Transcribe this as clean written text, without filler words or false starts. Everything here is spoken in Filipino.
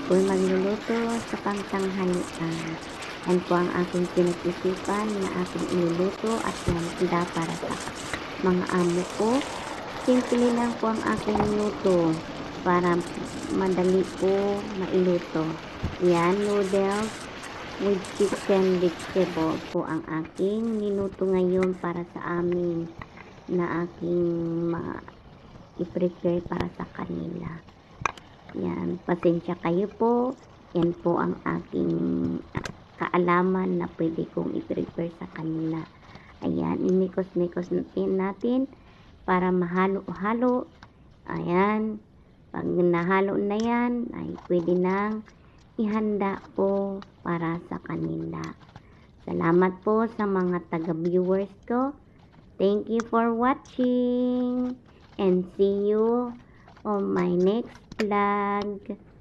po'y magluluto sa pangtanghalian. Yan po ang aking pinag-isipan na aking iluluto at handa para sa mga amo ko. Simple lang po ang aking luto para madali po mailuto. Yan, noodles with chicken vegetable po ang aking niluto ngayon para sa amin na aking i-prepare para sa kanila. Yan, pasensya kayo po. Yan po ang aking kaalaman na pwede kong i-prepare sa kanila. Ayan, inikos-nikos natin para mahalo-halo. Ayan, pag nahalo na yan, ay pwede nang ihanda po para sa kanila. Salamat po sa mga taga-viewers ko. Thank you for watching and see you on my next vlog.